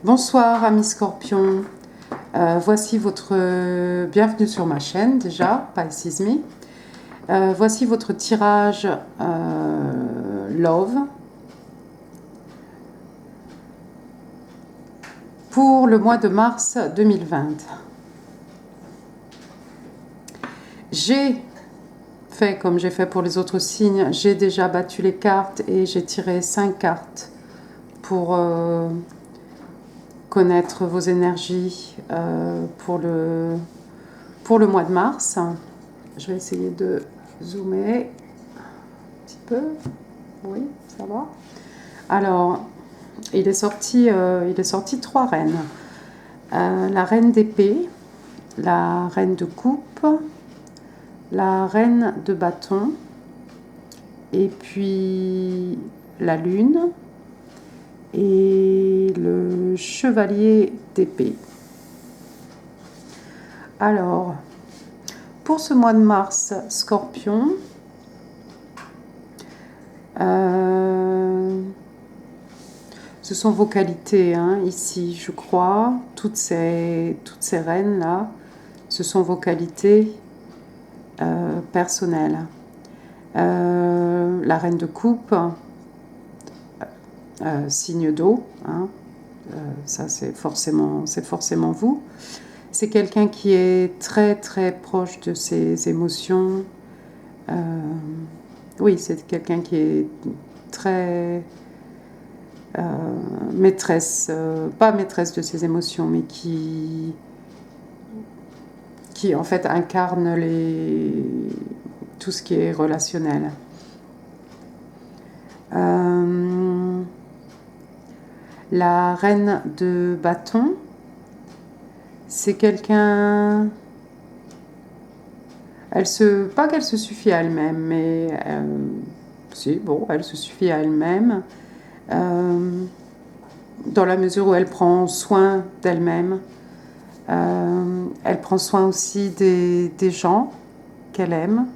Bonsoir amis scorpions, voici votre bienvenue sur ma chaîne déjà, Pisces Me. Voici votre tirage Love pour le mois de mars 2020. J'ai fait comme j'ai fait pour les autres signes, j'ai déjà battu les cartes et j'ai tiré 5 cartes pour connaître vos énergies pour le mois de mars. Je vais essayer de zoomer un petit peu. Oui, ça va. Alors, il est sorti 3 reines. La reine d'épée, la reine de coupe, la reine de bâton, et puis la lune et le chevalier d'épée. Alors, pour ce mois de mars, Scorpion, ce sont vos qualités, hein, ici, je crois. Toutes ces reines-là, ce sont vos qualités personnelles. La reine de coupe, signe d'eau, hein, ça c'est forcément vous. C'est quelqu'un qui est très très proche de ses émotions. Oui, c'est quelqu'un qui est très maîtresse, pas maîtresse de ses émotions, mais qui en fait incarne tout ce qui est relationnel. La reine de bâton, c'est quelqu'un... pas qu'elle se suffit à elle-même, mais si, bon, elle se suffit à elle-même, dans la mesure où elle prend soin d'elle-même. Elle prend soin aussi des gens qu'elle aime.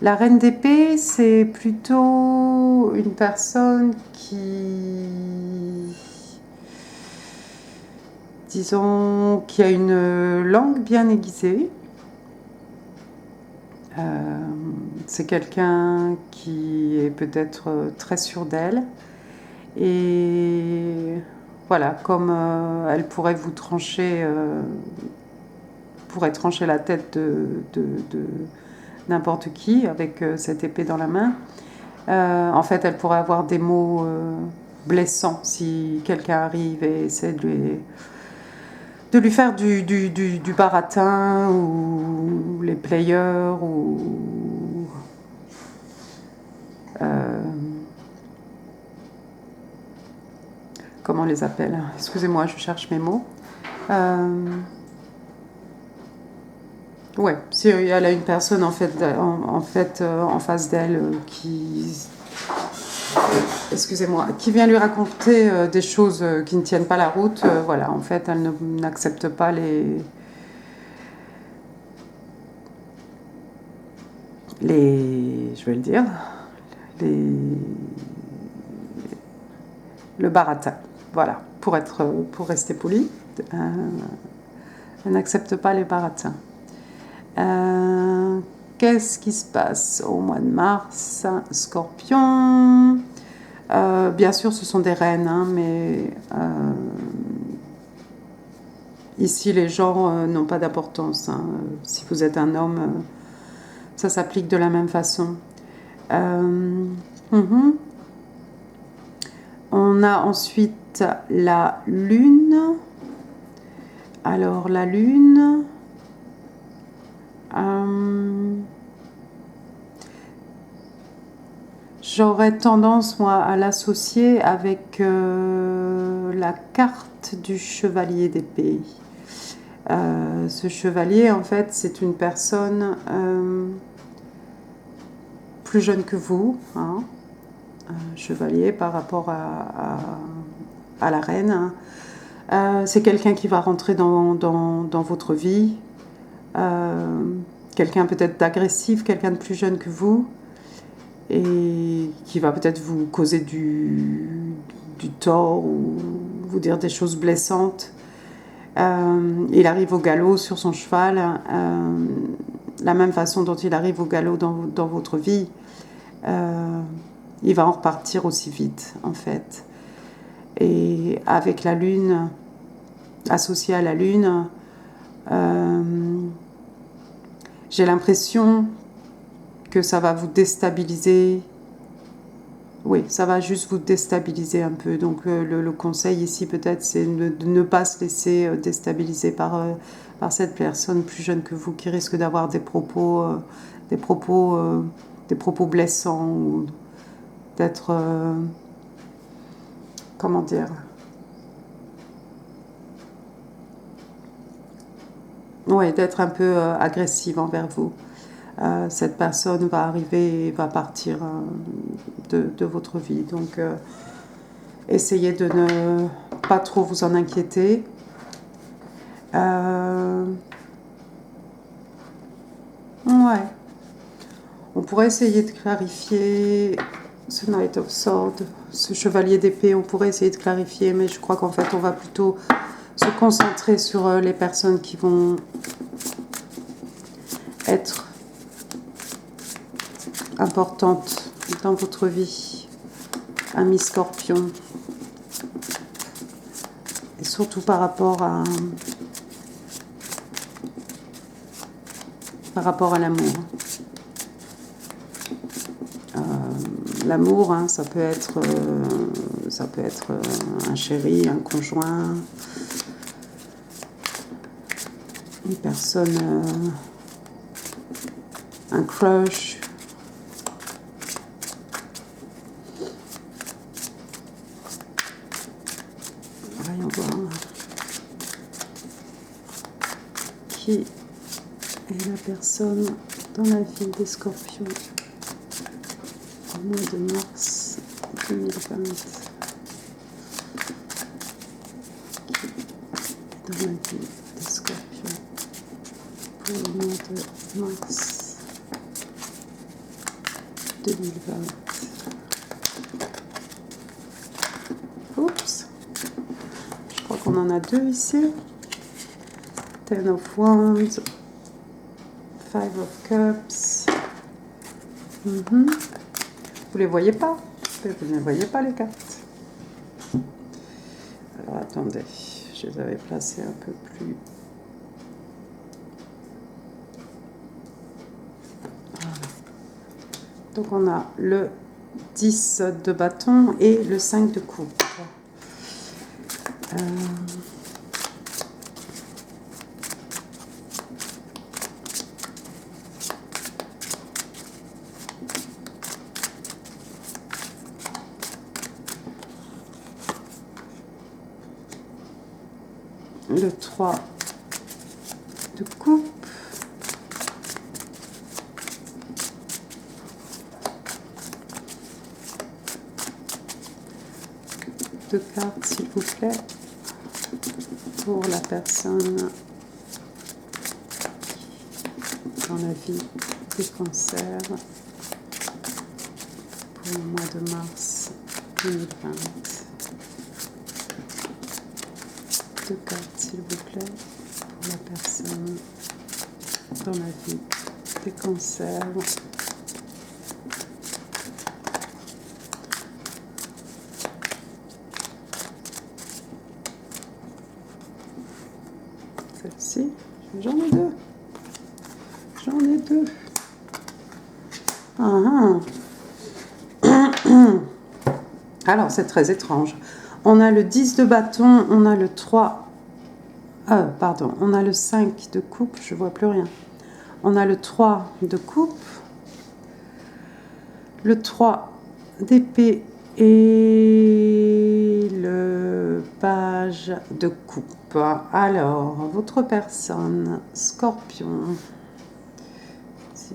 La reine d'épée, c'est plutôt une personne qui, disons, qui a une langue bien aiguisée. C'est quelqu'un qui est peut-être très sûr d'elle. Et voilà, comme elle pourrait vous trancher, trancher la tête de n'importe qui avec cette épée dans la main. En fait, elle pourrait avoir des mots blessants si quelqu'un arrive et essaie de lui faire du baratin ou les players ou comment on les appelle? Excusez-moi, je cherche mes mots. Ouais, si elle a une personne en face d'elle qui, excusez-moi, qui vient lui raconter des choses qui ne tiennent pas la route, voilà, en fait, elle n'accepte pas je vais le dire, le baratin, voilà, pour rester poli, elle n'accepte pas les baratins. Qu'est-ce qui se passe au mois de mars? Scorpion. Bien sûr, ce sont des reines, hein, mais ici, les genres n'ont pas d'importance. Hein. Si vous êtes un homme, ça s'applique de la même façon. On a ensuite la lune. Alors, la lune... j'aurais tendance, moi, à l'associer avec la carte du chevalier d'épée. Ce chevalier, en fait, c'est une personne plus jeune que vous, hein, chevalier par rapport à à la reine. C'est quelqu'un qui va rentrer dans votre vie. Quelqu'un peut-être d'agressif, quelqu'un de plus jeune que vous. Et qui va peut-être vous causer du tort ou vous dire des choses blessantes. Il arrive au galop sur son cheval, la même façon dont il arrive au galop dans votre vie, il va en repartir aussi vite en fait. Et avec la lune, associée à la lune, j'ai l'impression que ça va vous déstabiliser. Oui, ça va juste vous déstabiliser un peu. Donc le conseil ici peut-être c'est de ne pas se laisser déstabiliser par cette personne plus jeune que vous qui risque d'avoir des propos blessants ou d'être comment dire, ouais, d'être un peu agressive envers vous. Cette personne va arriver et va partir de votre vie. Donc, essayez de ne pas trop vous en inquiéter. Ouais. On pourrait essayer de clarifier ce Knight of Swords, ce chevalier d'épée. On pourrait essayer de clarifier, mais je crois qu'en fait, on va plutôt se concentrer sur les personnes qui vont être importantes dans votre vie, ami Scorpion, et surtout par rapport à l'amour. L'amour, hein, ça peut être un chéri, un conjoint, une personne, un crush. Voyons voir. Qui est la personne dans la vie des Scorpions au mois de mars 2020? Qui est dans la vie des Scorpions pour le mois de mars 2020? Oups, je crois qu'on en a deux ici. Ten of Wands, Five of Cups. Vous les voyez pas? Vous ne voyez pas les cartes. Alors attendez, je les avais placées un peu plus. Voilà. Donc on a le 10 de bâton et le 5 de coupe. Le 3 de coupe. Deux cartes, s'il vous plaît, pour la personne dans la vie des cancers pour le mois de mars 2020. Deux cartes, s'il vous plaît, pour la personne dans la vie des cancers. Celle-ci, j'en ai deux. J'en ai deux. Alors, c'est très étrange. On a le 10 de bâton, on a le 3... pardon, on a le 5 de coupe, je vois plus rien. On a le 3 de coupe, le 3 d'épée et le page de coupe. Alors, votre personne, Scorpion, si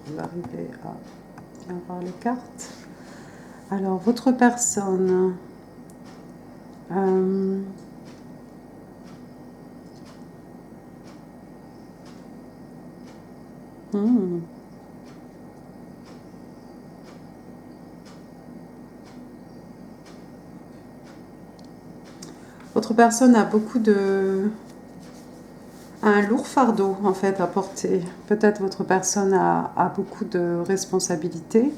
vous arrivez à bien voir les cartes. Alors, votre personne Euh, hmm. Votre personne a un lourd fardeau en fait à porter. Peut-être votre personne a beaucoup de responsabilités.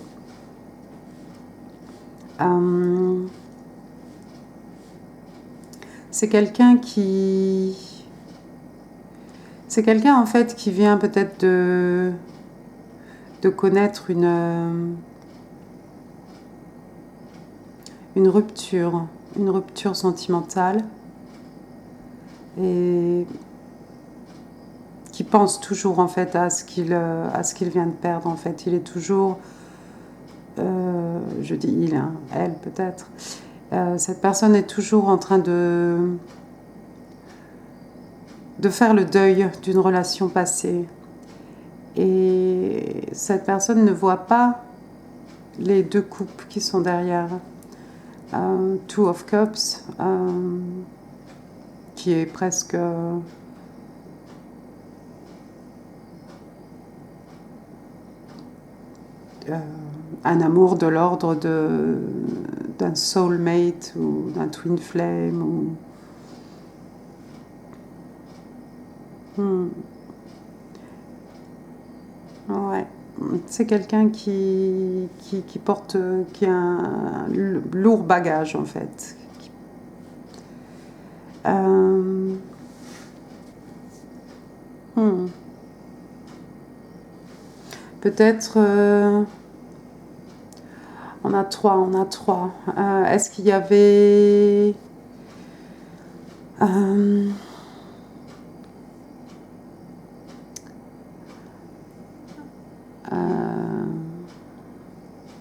Euh, c'est quelqu'un qui... C'est quelqu'un en fait qui vient peut-être de connaître une rupture sentimentale et qui pense toujours en fait à ce qu'il vient de perdre en fait. Il est toujours, je dis il, hein, elle peut-être. Cette personne est toujours en train de faire le deuil d'une relation passée. Et cette personne ne voit pas les deux coupes qui sont derrière. Two of Cups, qui est presque... un amour de l'ordre d'un soulmate ou d'un twin flame. Ouais. C'est quelqu'un qui porte, qui a un lourd bagage en fait. Euh, hmm. Peut-être... on a trois. Est-ce qu'il y avait...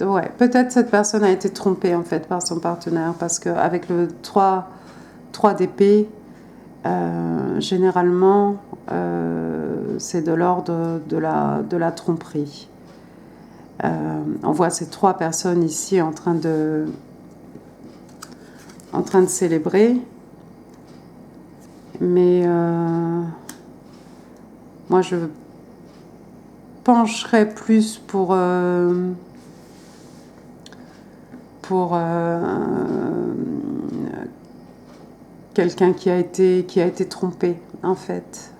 ouais, peut-être cette personne a été trompée en fait par son partenaire parce qu'avec le 3 d'épée, généralement, c'est de l'ordre de la tromperie. On voit ces trois personnes ici en train de célébrer. Mais moi, je pencherais plus pour quelqu'un qui a été trompé, en fait.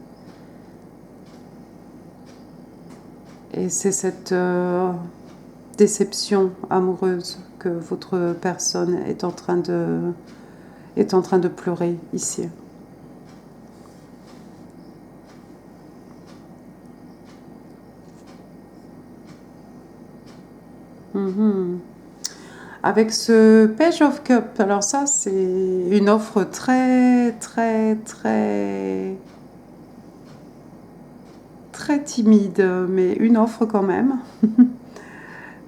Et c'est cette déception amoureuse que votre personne est en train de pleurer ici. Avec ce Page of Cup, alors ça c'est une offre très timide, mais une offre quand même,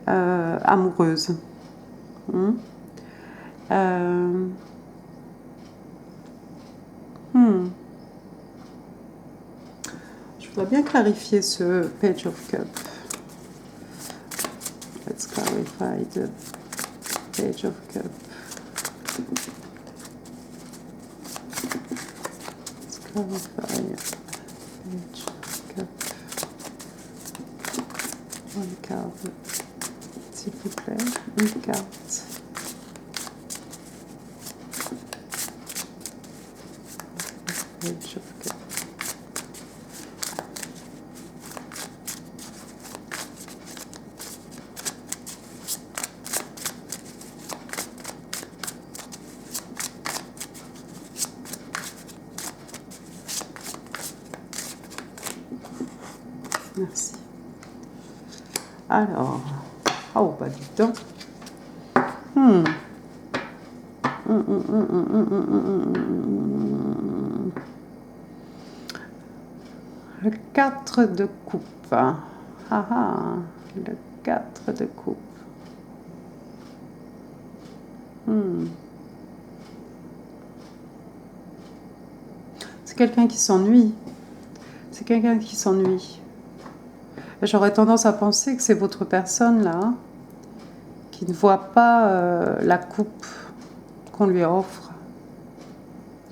amoureuse. Je voudrais bien clarifier ce Page of Cup. Let's clarify the Page of Cup. Let's clarify Page of Cup. Une carte, s'il vous plaît. Une carte. Page of Cup. Merci. Alors, oh, bah dis donc. Le 4 de coupe. Ah ah, le 4 de coupe. C'est quelqu'un qui s'ennuie. C'est quelqu'un qui s'ennuie. J'aurais tendance à penser que c'est votre personne là qui ne voit pas la coupe qu'on lui offre.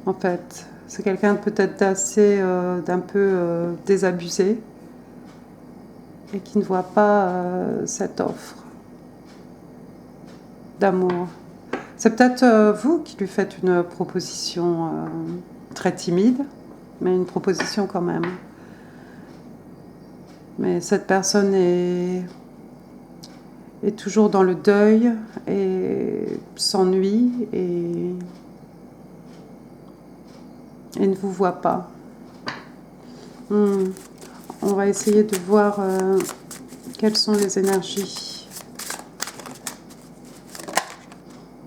en fait. C'est quelqu'un peut-être d'assez, d'un peu désabusé et qui ne voit pas cette offre d'amour. C'est peut-être vous qui lui faites une proposition très timide, mais une proposition quand même. Mais cette personne est toujours dans le deuil et s'ennuie et ne vous voit pas. On va essayer de voir quelles sont les énergies.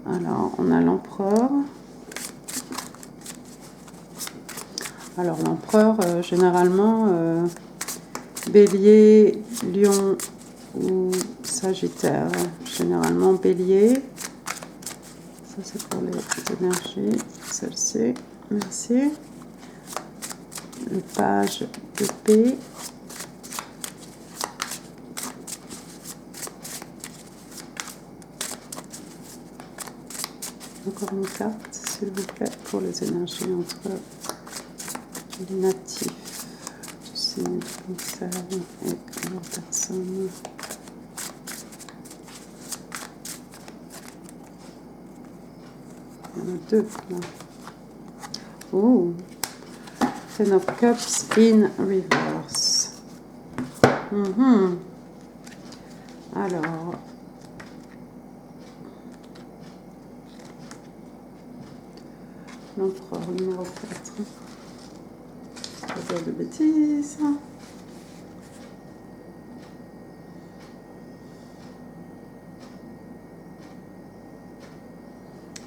Alors, on a l'empereur. Alors, l'empereur, généralement, bélier, lion ou sagittaire. Généralement, bélier. Ça, c'est pour les énergies. Celle-ci. Merci. Le page d'épée. Encore une carte, s'il vous plaît, pour les énergies entre les natifs du signe du cancer et leur personne. Il y en a deux là. Oh, Ten of Cups in reverse. Alors, l'empereur numéro 4. Pas de bêtises.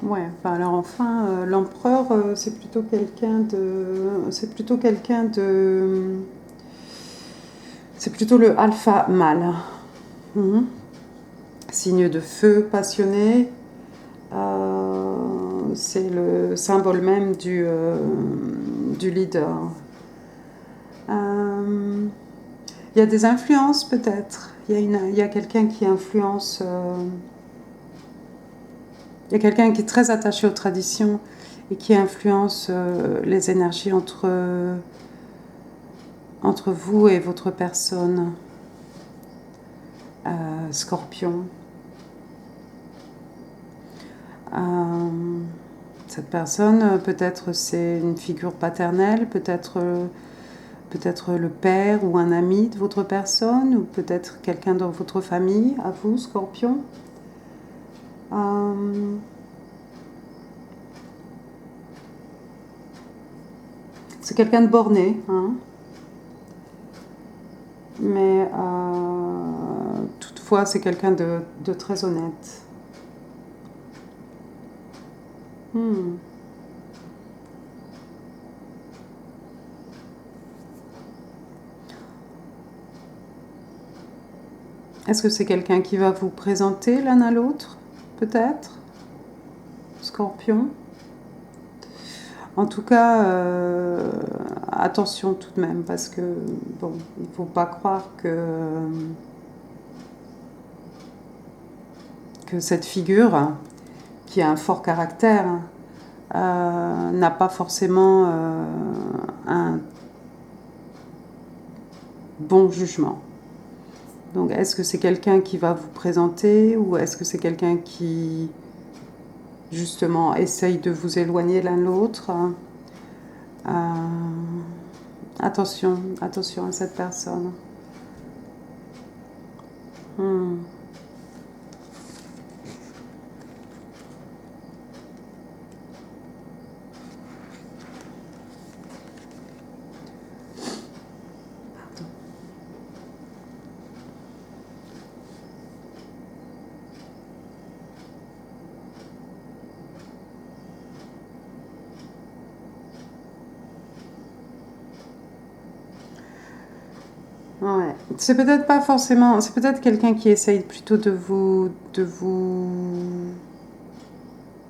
Ouais, alors enfin, l'empereur, c'est plutôt quelqu'un de... C'est plutôt le alpha mâle. Signe de feu, passionné. C'est le symbole même du leader. Il y a des influences peut-être. Il y a quelqu'un qui influence... il y a quelqu'un qui est très attaché aux traditions et qui influence les énergies entre vous et votre personne. Scorpion. Cette personne, peut-être c'est une figure paternelle, peut-être le père ou un ami de votre personne, ou peut-être quelqu'un dans votre famille, à vous, Scorpion. C'est quelqu'un de borné, hein. Mais toutefois, c'est quelqu'un de très honnête. Est-ce que c'est quelqu'un qui va vous présenter l'un à l'autre, peut-être, Scorpion? En tout cas, attention tout de même, parce que, bon, il ne faut pas croire que cette figure, qui a un fort caractère, n'a pas forcément un bon jugement. Donc, est-ce que c'est quelqu'un qui va vous présenter, ou est-ce que c'est quelqu'un qui, justement, essaye de vous éloigner l'un de l'autre? Attention à cette personne. Ouais. C'est peut-être pas forcément... C'est peut-être quelqu'un qui essaye plutôt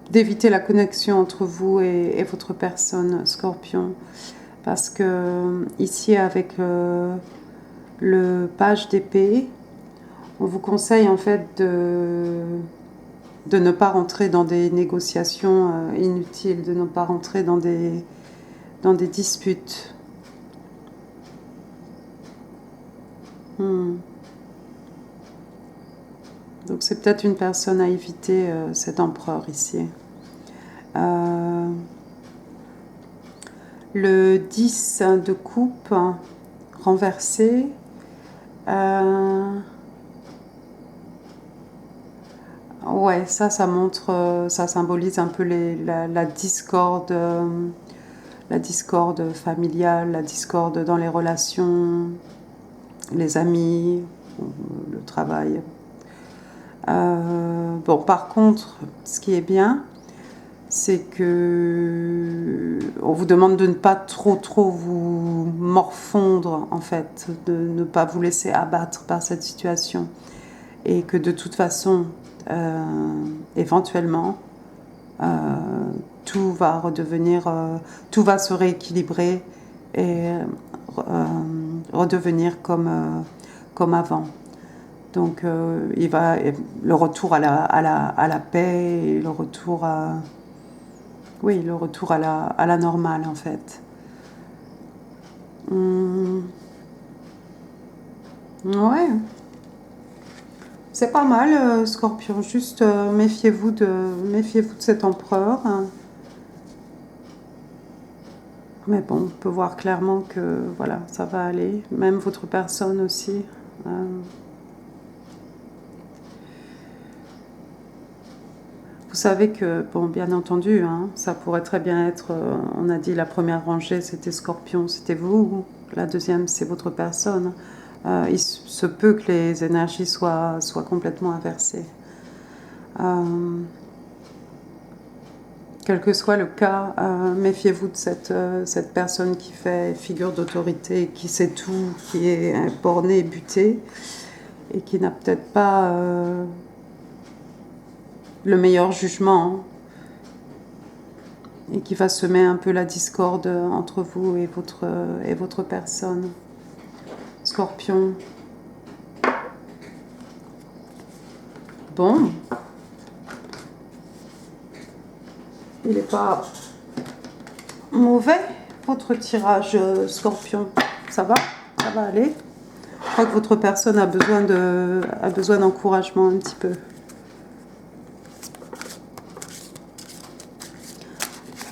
d'éviter la connexion entre vous et votre personne, Scorpion. Parce que ici, avec le page d'épée, on vous conseille en fait de ne pas rentrer dans des négociations inutiles, de ne pas rentrer dans des disputes. Donc c'est peut-être une personne à éviter, cet empereur ici. Le 10 de coupe renversé. Ouais, ça montre, ça symbolise un peu la discorde, familiale, la discorde dans les relations, les amis, le travail. Bon, par contre, ce qui est bien, c'est que on vous demande de ne pas trop vous morfondre, en fait, de ne pas vous laisser abattre par cette situation, et que de toute façon, éventuellement, tout va redevenir, tout va se rééquilibrer et redevenir comme avant. Donc il va le retour à la paix et le retour à la normale, en fait. Ouais, c'est pas mal, Scorpion. Juste méfiez-vous de cet empereur. Mais bon, on peut voir clairement que voilà, ça va aller. Même votre personne aussi. Vous savez que, bon, bien entendu, ça pourrait très bien être, on a dit la première rangée, c'était Scorpion, c'était vous. La deuxième, c'est votre personne. Il se peut que les énergies soient complètement inversées. Quel que soit le cas, méfiez-vous de cette personne qui fait figure d'autorité, qui sait tout, qui est bornée et butée, et qui n'a peut-être pas le meilleur jugement, et qui va semer un peu la discorde entre vous et votre personne. Scorpion. Bon. Il n'est pas mauvais, votre tirage, Scorpion. Ça va aller. Je crois que votre personne a besoin d'encouragement un petit peu.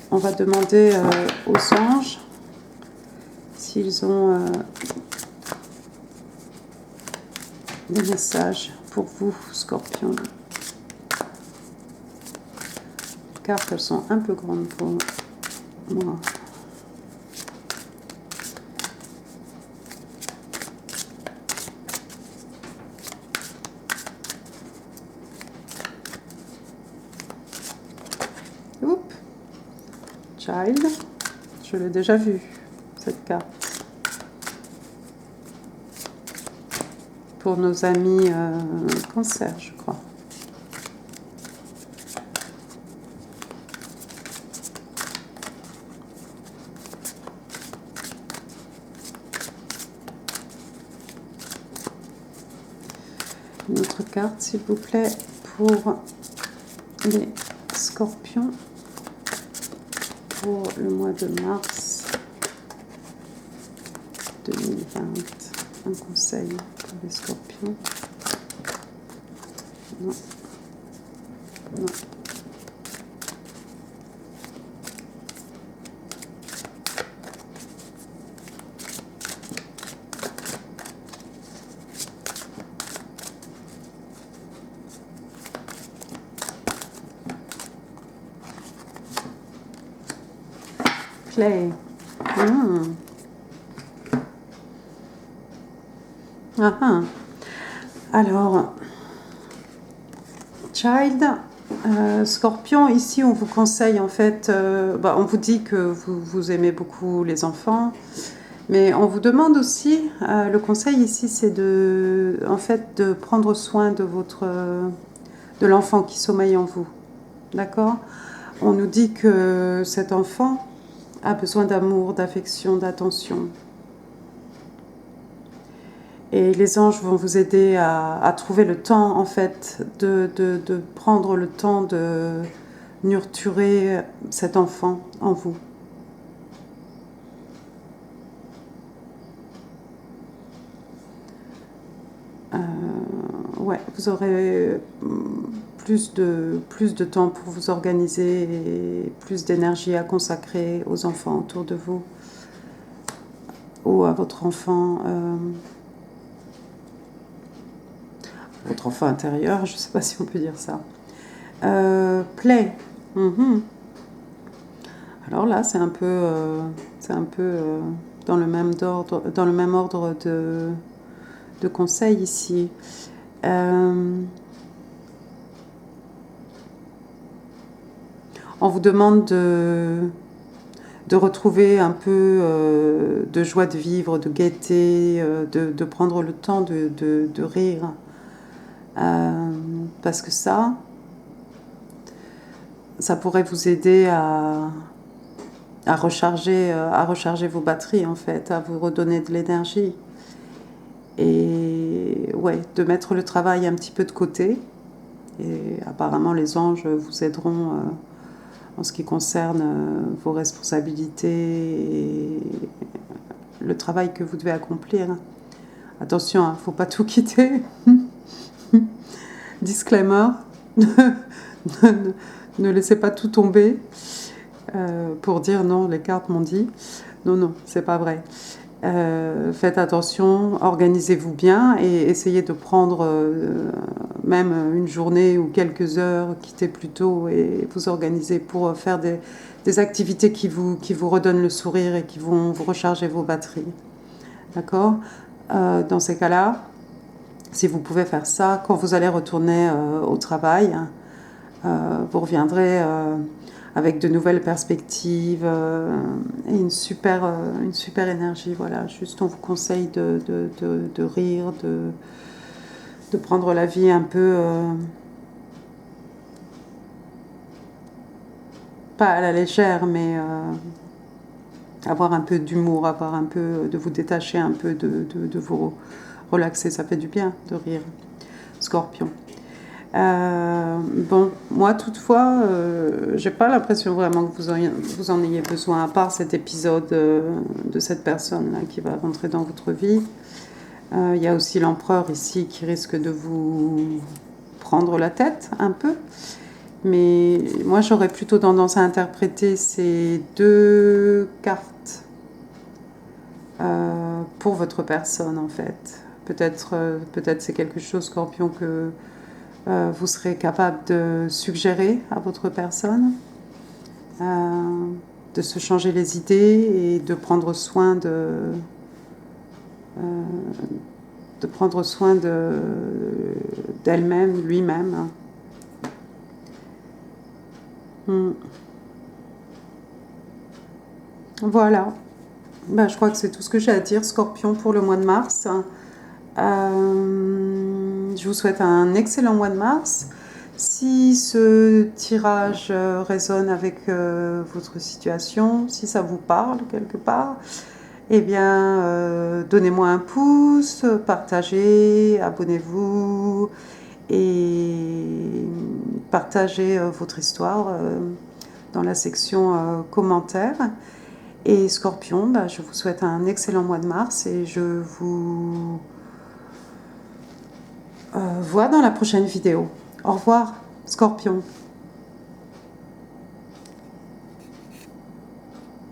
On va demander aux anges s'ils ont des messages pour vous, Scorpion. Les cartes, elles sont un peu grandes pour moi. Oups. Child. Je l'ai déjà vu, cette carte. Pour nos amis cancer, je crois. Une autre carte, s'il vous plaît, pour les scorpions, pour le mois de mars 2020. Un conseil pour les scorpions. Non. Non. Play. Alors, Child, Scorpion, ici on vous conseille en fait, on vous dit que vous aimez beaucoup les enfants, mais on vous demande aussi, le conseil ici c'est de prendre soin de l'enfant qui sommeille en vous, d'accord? On nous dit que cet enfant a besoin d'amour, d'affection, d'attention. Et les anges vont vous aider à trouver le temps, en fait, de prendre le temps de nurturer cet enfant en vous. Ouais, vous aurez plus de temps pour vous organiser et plus d'énergie à consacrer aux enfants autour de vous ou à votre enfant intérieur, je ne sais pas si on peut dire ça. Play. Alors là, c'est un peu dans le même ordre de conseils ici. On vous demande de retrouver un peu de joie de vivre, de gaieté, de prendre le temps de rire. Parce que ça pourrait vous aider à recharger vos batteries, en fait, à vous redonner de l'énergie. Et ouais, de mettre le travail un petit peu de côté. Et apparemment, les anges vous aideront en ce qui concerne vos responsabilités et le travail que vous devez accomplir. Attention, il ne faut pas tout quitter. Disclaimer, ne laissez pas tout tomber pour dire non, les cartes m'ont dit. Non, c'est pas vrai. Faites attention, organisez-vous bien et essayez de prendre même une journée ou quelques heures, quittez plus tôt et vous organiser pour faire des activités qui vous redonnent le sourire et qui vont vous recharger vos batteries. D'accord ? Dans ces cas-là, si vous pouvez faire ça, quand vous allez retourner au travail, vous reviendrez avec de nouvelles perspectives et une super énergie. Voilà, juste on vous conseille de rire, de prendre la vie un peu, pas à la légère, mais avoir un peu d'humour, de vous détacher un peu, de vous relaxer. Ça fait du bien de rire. Scorpion. Bon, moi toutefois, j'ai pas l'impression vraiment que vous en ayez besoin, à part cet épisode de cette personne-là qui va rentrer dans votre vie. Il y a aussi l'empereur ici qui risque de vous prendre la tête un peu. Mais moi, j'aurais plutôt tendance à interpréter ces deux cartes pour votre personne, en fait. Peut-être c'est quelque chose, Scorpion, que vous serez capable de suggérer à votre personne, de se changer les idées et de prendre soin d'elle-même, lui-même. Voilà. Ben, je crois que c'est tout ce que j'ai à dire, Scorpion, pour le mois de mars. Je vous souhaite un excellent mois de mars. Si ce tirage résonne avec votre situation, si ça vous parle quelque part, eh bien, donnez-moi un pouce, partagez, abonnez-vous et partagez votre histoire dans la section commentaires. Et Scorpion, bah, je vous souhaite un excellent mois de mars et je vous vois dans la prochaine vidéo. Au revoir, Scorpion.